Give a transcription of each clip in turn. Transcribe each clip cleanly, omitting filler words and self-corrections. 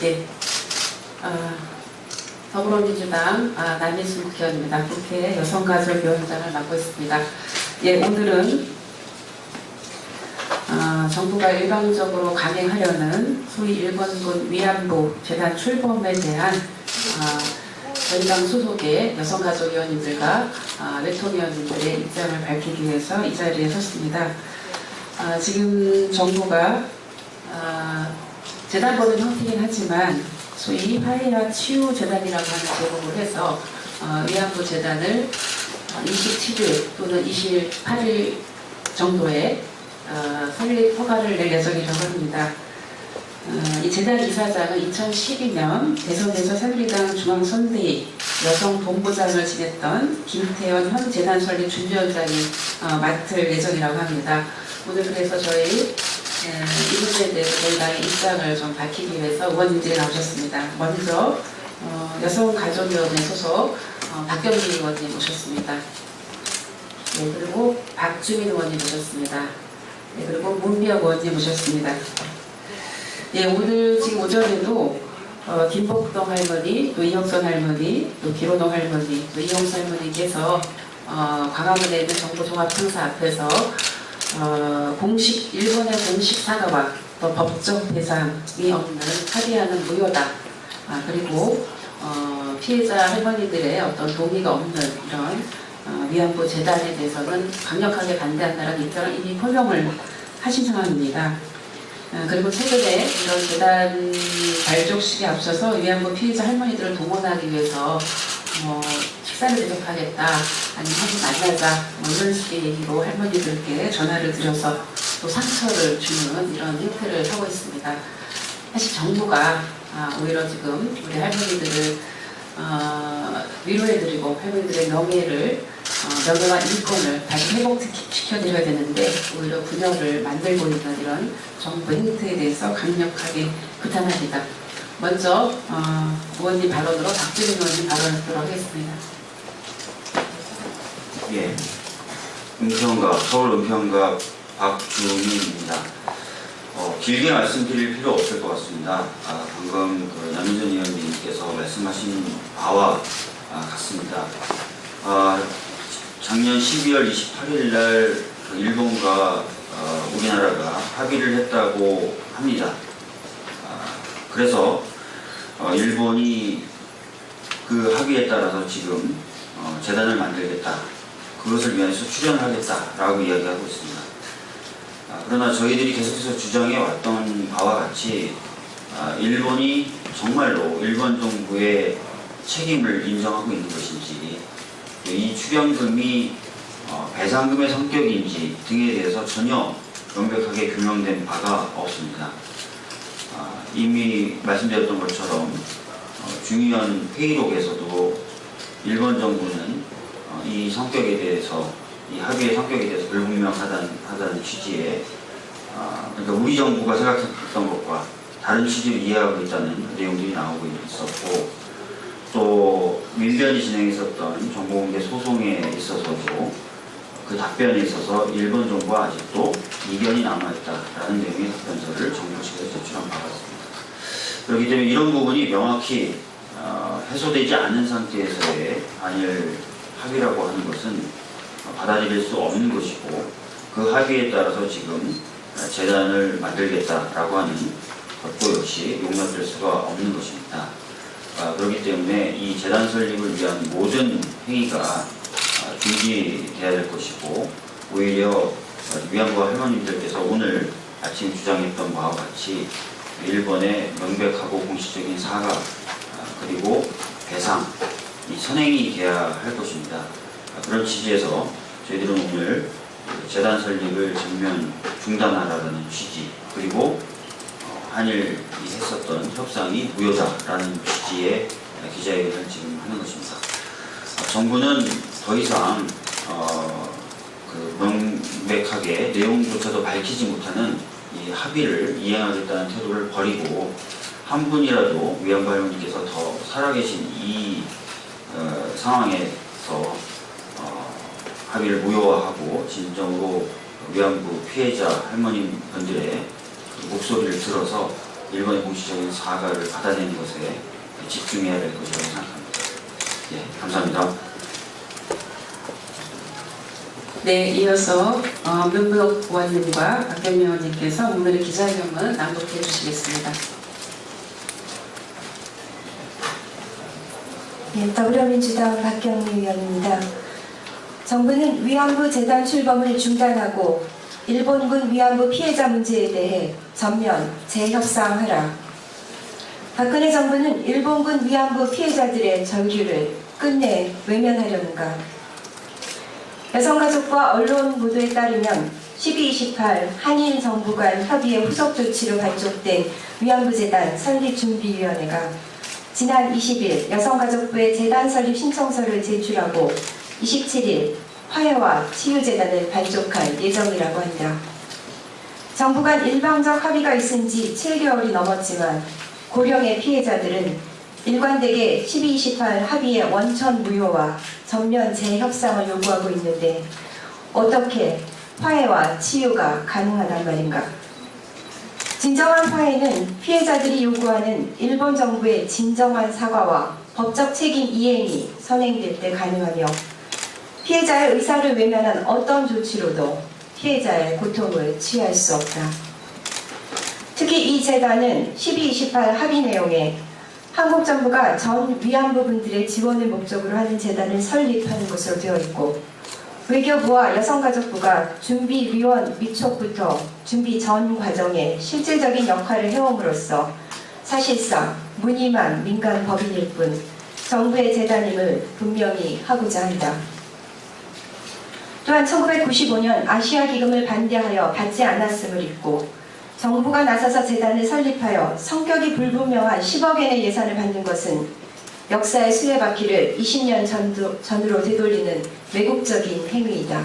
예. 더불어민주당 남인순 국회의원입니다. 국회 여성가족위원장을 맡고 있습니다. 예, 오늘은 정부가 일방적으로 강행하려는 소위 일본군 위안부 재단 출범에 대한 저희 당 소속의 여성가족위원님들과 외통위원님들의 입장을 밝히기 위해서 이 자리에 섰습니다. 지금 정부가 재단법인 형태이긴 하지만 소위 화해와 치유 재단이라고 하는 제목을 해서 위안부 재단을 27일 또는 28일 정도에 설립 허가를 낼 예정이라고 합니다. 이 재단 이사장은 2012년 대선에서 새누리당 중앙선대위 여성본부장을 지냈던 김태현 현 재단 설립 준비위원장이 맡을 예정이라고 합니다. 오늘 그래서 저희 이 문제에 대해서 저희 당의 입장을 좀 밝히기 위해서 의원님들이 나오셨습니다. 먼저 여성가족위원회 소속 박경미 의원님 모셨습니다. 네, 그리고 박주민 의원님 모셨습니다. 네, 그리고 문미영 의원님 모셨습니다. 예, 오늘 지금 오전에도 김복동 할머니, 또 이영선 할머니, 또 기로동 할머니, 또 이영수 할머니께서 광화문에 있는 정부종합청사 앞에서 일본의 공식 사과와 또 법적 배상이 없는 합의하는 무효다. 그리고 피해자 할머니들의 어떤 동의가 없는 이런 위안부 재단에 대해서는 강력하게 반대한다는 입장을 이미 표명을 하신 상황입니다. 그리고 최근에 이런 재단 발족식에 앞서서 위안부 피해자 할머니들을 동원하기 위해서 식사를 대접하겠다, 아니면 한번 만나자, 이런 식의 얘기로 할머니들께 전화를 드려서 또 상처를 주는 이런 행태를 하고 있습니다. 사실 정부가 오히려 지금 우리 할머니들을 위로해드리고 할머니들의 명예와 인권을 다시 회복시켜드려야 되는데 오히려 분열을 만들고 있는 이런 정부 행태에 대해서 강력하게 규탄합니다. 먼저 의원님 발언으로 박주민 의원님 발언을 듣도록 하겠습니다. 예, 서울 은평갑 박주민입니다. 길게 말씀드릴 필요 없을 것 같습니다. 방금 남인순 의원님께서 말씀하신 바와 같습니다. 작년 12월 28일 날 일본과 우리나라가 합의를 했다고 합니다. 그래서 일본이 그 합의에 따라서 지금 재단을 만들겠다, 그것을 위해서 출연하겠다라고 이야기하고 있습니다. 그러나 저희들이 계속해서 주장해 왔던 바와 같이 일본이 정말로 일본 정부의 책임을 인정하고 있는 것인지, 이 출연금이 배상금의 성격인지 등에 대해서 전혀 명백하게 규명된 바가 없습니다. 이미 말씀드렸던 것처럼 중의원 회의록에서도 일본 정부는 이 성격에 대해서, 이 합의의 성격에 대해서 불분명하다는 취지의 그러니까 우리 정부가 생각했던 것과 다른 취지를 이해하고 있다는 내용들이 나오고 있었고, 또 민변이 진행했었던 정보공개 소송에 있어서도 그 답변에 있어서 일본 정부와 아직도 이견이 남아있다라는 내용의 답변서를 정부 측에서 제출한 바가 있습니다. 그렇기 때문에 이런 부분이 명확히 해소되지 않은 상태에서의 한일 합의라고 하는 것은 받아들일 수 없는 것이고, 그 합의에 따라서 지금 재단을 만들겠다라고 하는 것도 역시 용납될 수가 없는 것입니다. 그렇기 때문에 이 재단 설립을 위한 모든 행위가 중지돼야 될 것이고, 오히려 위안부 할머니들께서 오늘 아침 주장했던 바와 같이 일본의 명백하고 공식적인 사과 그리고 배상, 이 선행이 돼야 할 것입니다. 그런 취지에서 저희들은 오늘 재단 설립을 전면 중단하라는 취지, 그리고 한일이 했었던 협상이 무효다라는 취지의 기자회견을 지금 하는 것입니다. 정부는 더 이상 명백하게 내용조차도 밝히지 못하는 이 합의를 이행하겠다는 태도를 버리고, 한 분이라도 위안부 할머니께서 더 살아계신 이 상황에서 합의를 무효화하고 진정으로 위안부 피해자 할머니분들의 목소리를 들어서 일본의 공식적인 사과를 받아내는 것에 집중해야 될 것이라고 생각합니다. 예, 감사합니다. 네, 이어서 문무덕 의원님과 박경미 의원님께서 오늘의 기자회견문 낭독해 주시겠습니다. 예, 더불어민주당 박경미 의원입니다. 정부는 위안부 재단 출범을 중단하고 일본군 위안부 피해자 문제에 대해 전면 재협상하라. 박근혜 정부는 일본군 위안부 피해자들의 절규를 끝내 외면하려는가? 여성가족과 언론 보도에 따르면 12.28 한일 정부 간 협의의 후속 조치로 발족된 위안부재단 설립준비위원회가 지난 20일 여성가족부에 재단 설립 신청서를 제출하고 27일 화해와 치유재단을 발족할 예정이라고 한다. 정부 간 일방적 합의가 있은 지 7개월이 넘었지만 고령의 피해자들은 일관되게 12.28 합의의 원천 무효와 전면 재협상을 요구하고 있는데 어떻게 화해와 치유가 가능하단 말인가? 진정한 화해는 피해자들이 요구하는 일본 정부의 진정한 사과와 법적 책임 이행이 선행될 때 가능하며 피해자의 의사를 외면한 어떤 조치로도 피해자의 고통을 치유할 수 없다. 특히 이 재단은 12.28 합의 내용에 한국 정부가 전 위안부 분들의 지원을 목적으로 하는 재단을 설립하는 것으로 되어 있고 외교부와 여성가족부가 준비위원 위촉부터 준비 전 과정에 실질적인 역할을 해옴으로써 사실상 무늬만 민간 법인일 뿐 정부의 재단임을 분명히 하고자 한다. 또한 1995년 아시아 기금을 반대하여 받지 않았음을 잊고 정부가 나서서 재단을 설립하여 성격이 불분명한 10억엔의 예산을 받는 것은 역사의 수레바퀴를 20년 전으로 되돌리는 왜곡적인 행위이다.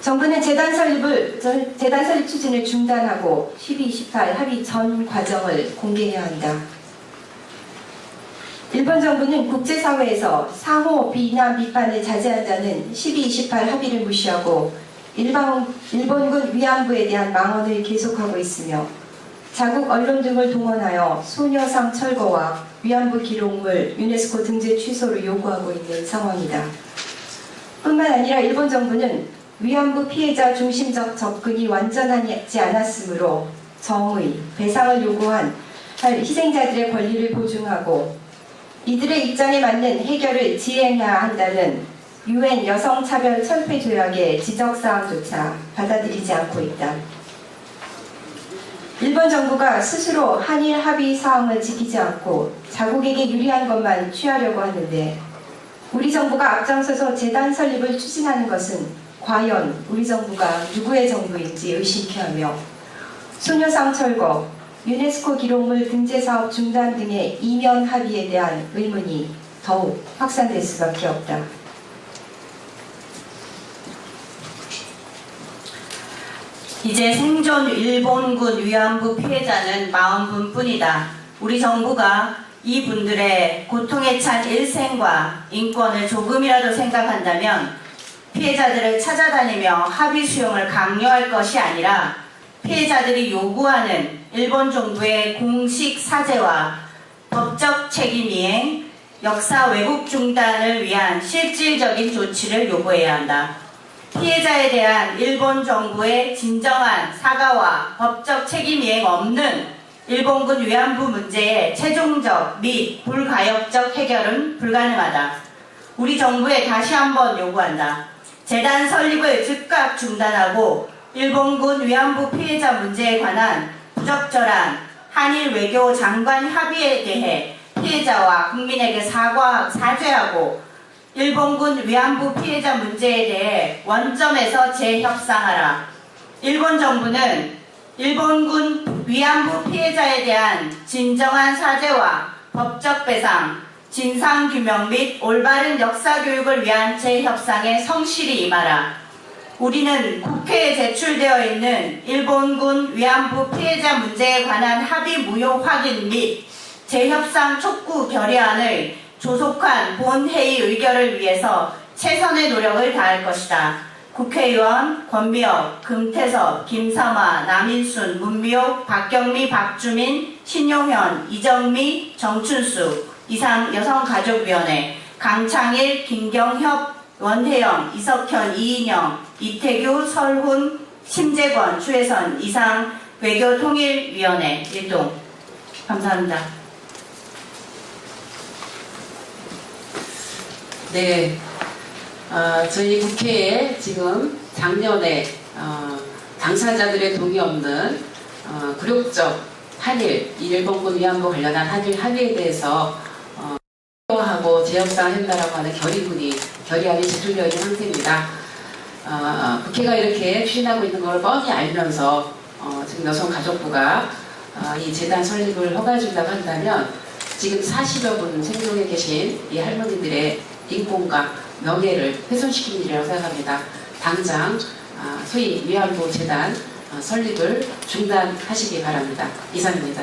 정부는 재단 설립 추진을 중단하고 12.28 합의 전 과정을 공개해야 한다. 일본 정부는 국제사회에서 상호 비난 비판을 자제한다는 12.28 합의를 무시하고 일본군 위안부에 대한 망언을 계속하고 있으며 자국 언론 등을 동원하여 소녀상 철거와 위안부 기록물 유네스코 등재 취소를 요구하고 있는 상황이다. 뿐만 아니라 일본 정부는 위안부 피해자 중심적 접근이 완전하지 않았으므로 정의, 배상을 요구한 희생자들의 권리를 보증하고 이들의 입장에 맞는 해결을 지행해야 한다는 UN 여성차별 철폐 조약의 지적사항조차 받아들이지 않고 있다. 일본 정부가 스스로 한일 합의 사항을 지키지 않고 자국에게 유리한 것만 취하려고 하는데 우리 정부가 앞장서서 재단 설립을 추진하는 것은 과연 우리 정부가 누구의 정부인지 의심케 하며 소녀상 철거, 유네스코 기록물 등재 사업 중단 등의 이면 합의에 대한 의문이 더욱 확산될 수밖에 없다. 이제 생존 일본군 위안부 피해자는 40분뿐이다. 우리 정부가 이 분들의 고통에 찬 일생과 인권을 조금이라도 생각한다면 피해자들을 찾아다니며 합의 수용을 강요할 것이 아니라 피해자들이 요구하는 일본 정부의 공식 사죄와 법적 책임 이행, 역사 왜곡 중단을 위한 실질적인 조치를 요구해야 한다. 피해자에 대한 일본 정부의 진정한 사과와 법적 책임 이행 없는 일본군 위안부 문제의 최종적 및 불가역적 해결은 불가능하다. 우리 정부에 다시 한번 요구한다. 재단 설립을 즉각 중단하고 일본군 위안부 피해자 문제에 관한 부적절한 한일 외교 장관 합의에 대해 피해자와 국민에게 사죄하고 일본군 위안부 피해자 문제에 대해 원점에서 재협상하라. 일본 정부는 일본군 위안부 피해자에 대한 진정한 사죄와 법적 배상, 진상규명 및 올바른 역사교육을 위한 재협상에 성실히 임하라. 우리는 국회에 제출되어 있는 일본군 위안부 피해자 문제에 관한 합의 무효 확인 및 재협상 촉구 결의안을 조속한 본회의 의결을 위해서 최선의 노력을 다할 것이다. 국회의원 권미혁, 금태섭, 김삼아, 남인순, 문미옥, 박경미, 박주민, 신용현, 이정미, 정춘수 이상 여성가족위원회, 강창일, 김경협, 원혜영, 이석현, 이인영, 이태규, 설훈, 심재권, 추혜선 이상 외교통일위원회 일동. 감사합니다. 네, 저희 국회에 지금 작년에 당사자들의 동의 없는 굴욕적 한일, 일본군 위안부 관련한 한일 합의에 대해서 하고 재협상한다라고 하는 결의안이 제출되어 있는 상태입니다. 국회가 이렇게 추진하고 있는 걸 뻔히 알면서 지금 여성가족부가 이 재단 설립을 허가해준다고 한다면 지금 40여 분 생존에 계신 이 할머니들의 인권과 명예를 훼손시키는 일이라고 생각합니다. 당장 소위 위안부 재단 설립을 중단하시기 바랍니다. 이상입니다.